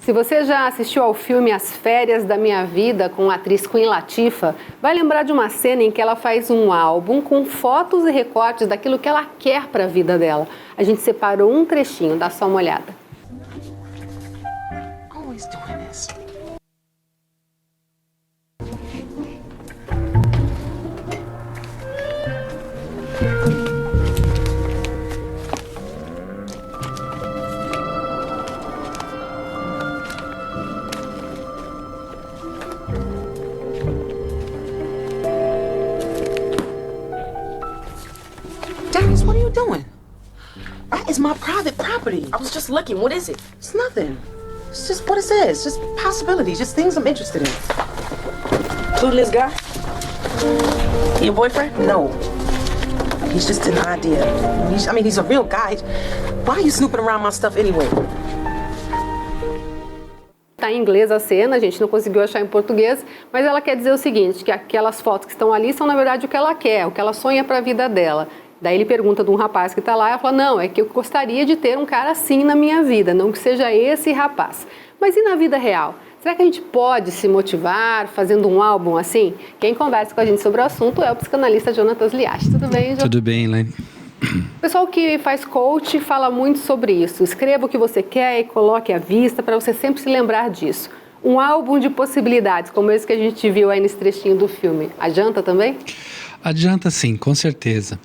Se você já assistiu ao filme As Férias da Minha Vida com a atriz Queen Latifah, vai lembrar de uma cena em que ela faz um álbum com fotos e recortes daquilo que ela quer para a vida dela. A gente separou um trechinho, dá só uma olhada. Always doing this. Darius, what are you doing? That is my private property. I was just looking. What is it? It's nothing. It's just what it is. Just possibilities. Just things I'm interested in. Including this guy? Your boyfriend? No. He's just an idea. He's a real guy. Why are you snooping around my stuff anyway? Está em inglês a cena, a gente não conseguiu achar em português, mas ela quer dizer o seguinte, que aquelas fotos que estão ali são, na verdade, o que ela quer, o que ela sonha para a vida dela. Daí ele pergunta de um rapaz que está lá, ela fala, não, é que eu gostaria de ter um cara assim na minha vida, não que seja esse rapaz. Mas e na vida real? Será que a gente pode se motivar fazendo um álbum assim? Quem conversa com a gente sobre o assunto é o psicanalista Jonatas Liache. Tudo bem, Jonatas? Tudo bem, Elaine. O pessoal que faz coach fala muito sobre isso. Escreva o que você quer e coloque à vista para você sempre se lembrar disso. Um álbum de possibilidades, como esse que a gente viu aí nesse trechinho do filme. Adianta também? Adianta sim, com certeza.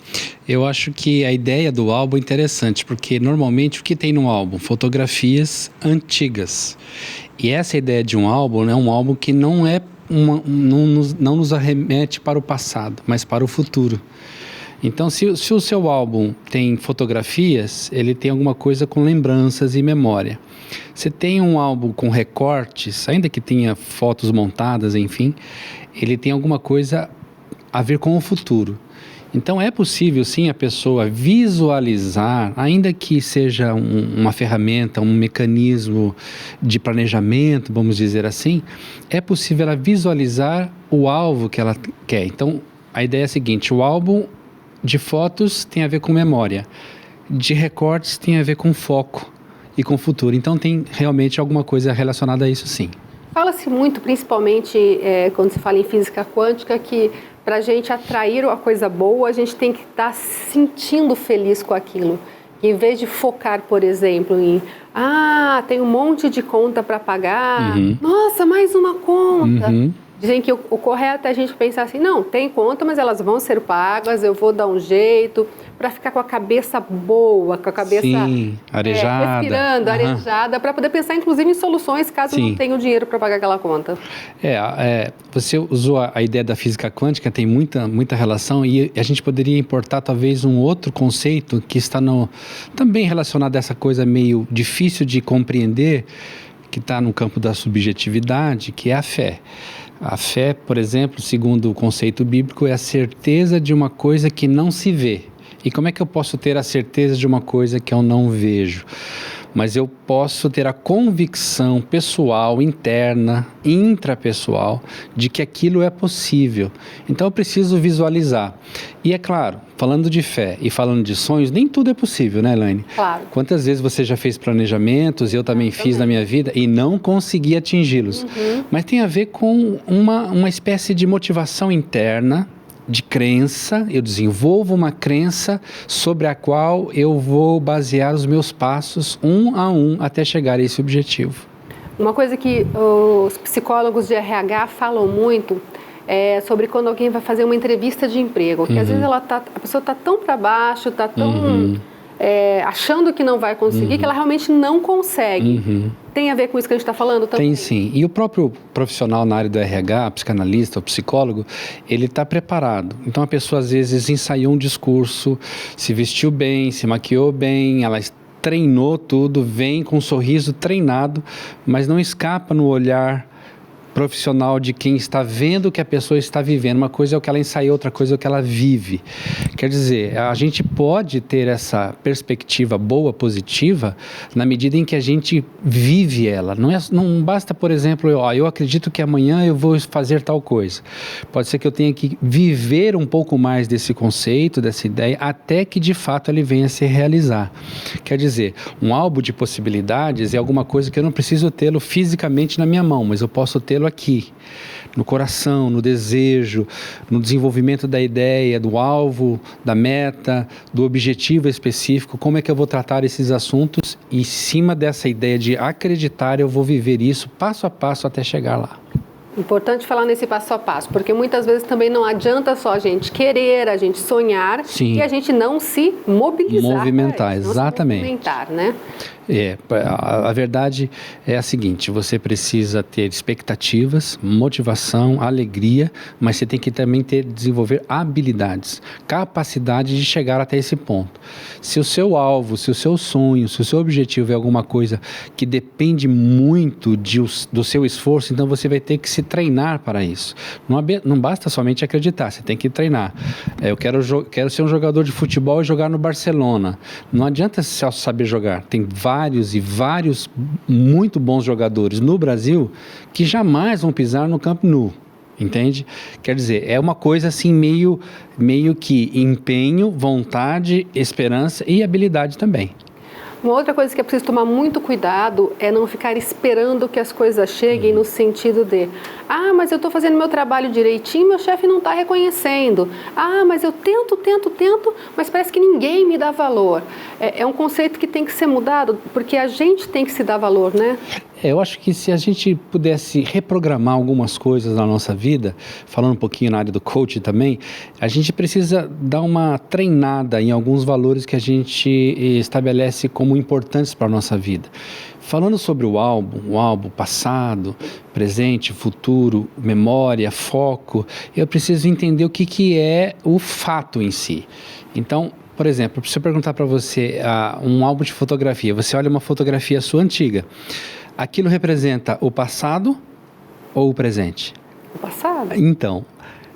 Eu acho que a ideia do álbum é interessante, porque normalmente o que tem no álbum? Fotografias antigas. E essa ideia de um álbum é um álbum que não nos arremete para o passado, mas para o futuro. Então, se o seu álbum tem fotografias, ele tem alguma coisa com lembranças e memória. Se tem um álbum com recortes, ainda que tenha fotos montadas, enfim, ele tem alguma coisa a ver com o futuro. Então, é possível, sim, a pessoa visualizar, ainda que seja uma ferramenta, um mecanismo de planejamento, vamos dizer assim, é possível ela visualizar o alvo que ela quer. Então, a ideia é a seguinte, o álbum de fotos tem a ver com memória, de recortes tem a ver com foco e com futuro. Então tem realmente alguma coisa relacionada a isso, sim. Fala-se muito, principalmente quando se fala em física quântica, que para a gente atrair a coisa boa, a gente tem que estar se sentindo feliz com aquilo. Em vez de focar, por exemplo, em tem um monte de conta para pagar, nossa, mais uma conta. Dizem que o correto é a gente pensar assim, não, tem conta, mas elas vão ser pagas, eu vou dar um jeito, para ficar com a cabeça boa, com a cabeça sim, arejada. Respirando, arejada, para poder pensar inclusive em soluções caso não tenha o dinheiro para pagar aquela conta. Você usou a ideia da física quântica, tem muita relação, e a gente poderia importar talvez um outro conceito que está também relacionado a essa coisa meio difícil de compreender, que está no campo da subjetividade, que é a fé. A fé, por exemplo, segundo o conceito bíblico, é a certeza de uma coisa que não se vê. E como é que eu posso ter a certeza de uma coisa que eu não vejo? Mas eu posso ter a convicção pessoal, interna, intrapessoal, de que aquilo é possível. Então eu preciso visualizar. E é claro, falando de fé e falando de sonhos, nem tudo é possível, né, Elaine? Claro. Quantas vezes você já fez planejamentos, eu também fiz na minha vida, e não consegui atingi-los. Mas tem a ver com uma espécie de motivação interna, de crença, eu desenvolvo uma crença sobre a qual eu vou basear os meus passos um a um até chegar a esse objetivo. Uma coisa que os psicólogos de RH falam muito é sobre quando alguém vai fazer uma entrevista de emprego, que às vezes a pessoa está tão para baixo, está tão achando que não vai conseguir, que ela realmente não consegue. Tem a ver com isso que a gente está falando também? Tem sim. E o próprio profissional na área do RH, psicanalista ou psicólogo, ele está preparado. Então a pessoa às vezes ensaiou um discurso, se vestiu bem, se maquiou bem, ela treinou tudo, vem com um sorriso treinado, mas não escapa no olhar profissional de quem está vendo o que a pessoa está vivendo. Uma coisa é o que ela ensaia, outra coisa é o que ela vive. Quer dizer, a gente pode ter essa perspectiva boa, positiva, na medida em que a gente vive ela. Não basta, por exemplo, eu acredito que amanhã eu vou fazer tal coisa. Pode ser que eu tenha que viver um pouco mais desse conceito, dessa ideia, até que de fato ele venha a se realizar. Quer dizer, um álbum de possibilidades é alguma coisa que eu não preciso tê-lo fisicamente na minha mão, mas eu posso tê-lo aqui, no coração, no desejo, no desenvolvimento da ideia, do alvo, da meta, do objetivo específico. Como é que eu vou tratar esses assuntos? E em cima dessa ideia de acreditar, eu vou viver isso passo a passo até chegar lá. Importante falar nesse passo a passo, porque muitas vezes também não adianta só a gente querer, a gente sonhar, Sim. E a gente não se mobilizar. Movimentar, isso, exatamente. Não se movimentar, né? A verdade é a seguinte, você precisa ter expectativas, motivação, alegria, mas você tem que também desenvolver habilidades, capacidade de chegar até esse ponto. Se o seu alvo, se o seu sonho, se o seu objetivo é alguma coisa que depende muito do seu esforço, então você vai ter que se treinar para isso. Não basta somente acreditar, você tem que treinar. Eu quero ser um jogador de futebol e jogar no Barcelona. Não adianta só saber jogar, tem vários muito bons jogadores no Brasil que jamais vão pisar no Camp Nou, entende? Quer dizer, é uma coisa assim meio que empenho, vontade, esperança e habilidade também. Uma outra coisa que é preciso tomar muito cuidado é não ficar esperando que as coisas cheguem no sentido de mas eu estou fazendo meu trabalho direitinho, meu chefe não está reconhecendo. Mas eu tento, mas parece que ninguém me dá valor. É um conceito que tem que ser mudado, porque a gente tem que se dar valor, né? Eu acho que se a gente pudesse reprogramar algumas coisas na nossa vida, falando um pouquinho na área do coaching também, a gente precisa dar uma treinada em alguns valores que a gente estabelece como importantes para a nossa vida. Falando sobre o álbum passado, presente, futuro, memória, foco, eu preciso entender o que é o fato em si. Então, por exemplo, se eu perguntar para você um álbum de fotografia, você olha uma fotografia sua antiga, aquilo representa o passado ou o presente? O passado. Então,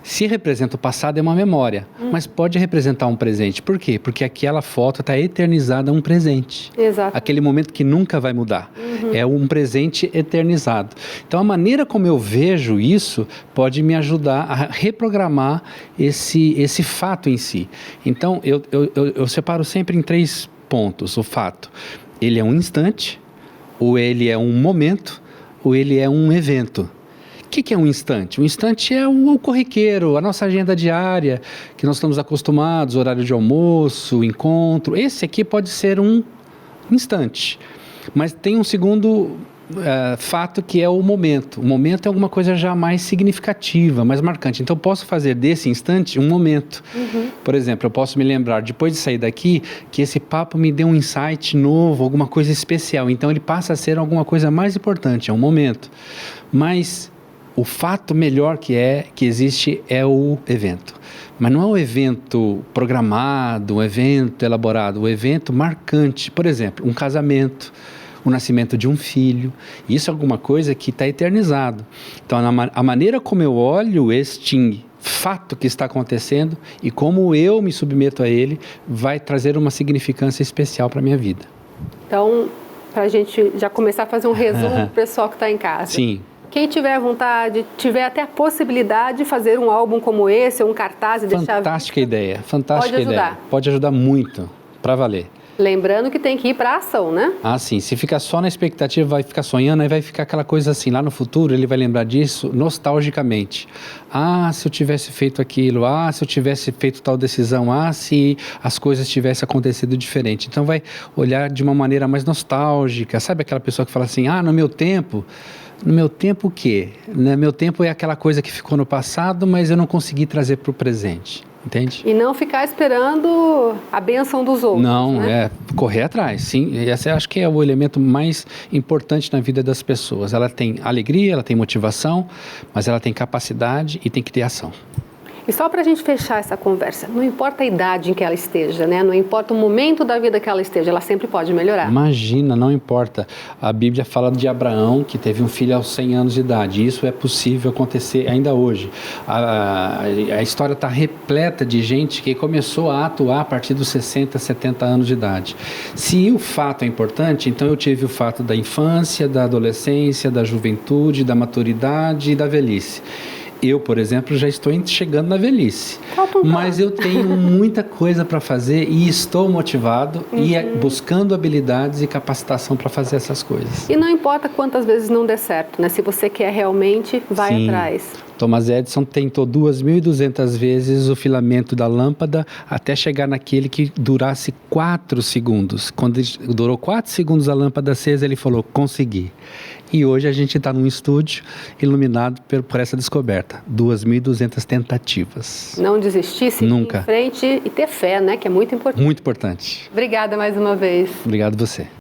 se representa o passado é uma memória, mas pode representar um presente. Por quê? Porque aquela foto está eternizada a um presente. Exato. Aquele momento que nunca vai mudar. É um presente eternizado. Então, a maneira como eu vejo isso pode me ajudar a reprogramar esse fato em si. Então, eu separo sempre em 3 pontos o fato. Ele é um instante, ou ele é um momento, ou ele é um evento. O que é um instante? Um instante é o corriqueiro, a nossa agenda diária, que nós estamos acostumados, horário de almoço, encontro. Esse aqui pode ser um instante. Mas tem um segundo fato que é o momento. O momento é alguma coisa já mais significativa, mais marcante. Então eu posso fazer desse instante um momento. Por exemplo, eu posso me lembrar, depois de sair daqui, que esse papo me deu um insight novo, alguma coisa especial. Então ele passa a ser alguma coisa mais importante, é um momento. Mas o fato melhor que existe é o evento. Mas não é o evento programado, o evento elaborado, o evento marcante. Por exemplo, um casamento, o nascimento de um filho. Isso é alguma coisa que está eternizado. Então, a maneira como eu olho este fato que está acontecendo e como eu me submeto a ele vai trazer uma significância especial para a minha vida. Então, para a gente já começar a fazer um resumo para o pessoal que está em casa. Sim. Quem tiver vontade, tiver até a possibilidade de fazer um álbum como esse, ou um cartaz e deixar... Fantástica ideia, fantástica Pode ajudar. ideia. Pode ajudar muito, para valer. Lembrando que tem que ir para a ação, né? Sim. Se ficar só na expectativa, vai ficar sonhando, aí vai ficar aquela coisa assim, lá no futuro ele vai lembrar disso nostalgicamente. Se eu tivesse feito aquilo, se eu tivesse feito tal decisão, se as coisas tivessem acontecido diferente. Então vai olhar de uma maneira mais nostálgica, sabe aquela pessoa que fala assim, no meu tempo... No meu tempo o quê? No meu tempo é aquela coisa que ficou no passado, mas eu não consegui trazer para o presente, entende? E não ficar esperando a bênção dos outros. Não, né? Correr atrás, sim. Esse eu acho que é o elemento mais importante na vida das pessoas. Ela tem alegria, ela tem motivação, mas ela tem capacidade e tem que ter ação. E só para a gente fechar essa conversa, não importa a idade em que ela esteja, né? Não importa o momento da vida que ela esteja, ela sempre pode melhorar. Imagina, não importa. A Bíblia fala de Abraão, que teve um filho aos 100 anos de idade. Isso é possível acontecer ainda hoje. A história está repleta de gente que começou a atuar a partir dos 60, 70 anos de idade. Se o fato é importante, então eu tive o fato da infância, da adolescência, da juventude, da maturidade e da velhice. Eu, por exemplo, já estou chegando na velhice, mas eu tenho muita coisa para fazer e estou motivado e buscando habilidades e capacitação para fazer essas coisas. E não importa quantas vezes não dê certo, né? Se você quer realmente, vai Sim. atrás. Thomas Edison tentou 2.200 vezes o filamento da lâmpada até chegar naquele que durasse 4 segundos. Quando durou 4 segundos a lâmpada acesa, ele falou, consegui. E hoje a gente está num estúdio iluminado por essa descoberta. 2.200 tentativas. Não desistir, seguir Nunca. em frente e ter fé, né? Que é muito importante. Muito importante. Obrigada mais uma vez. Obrigado você.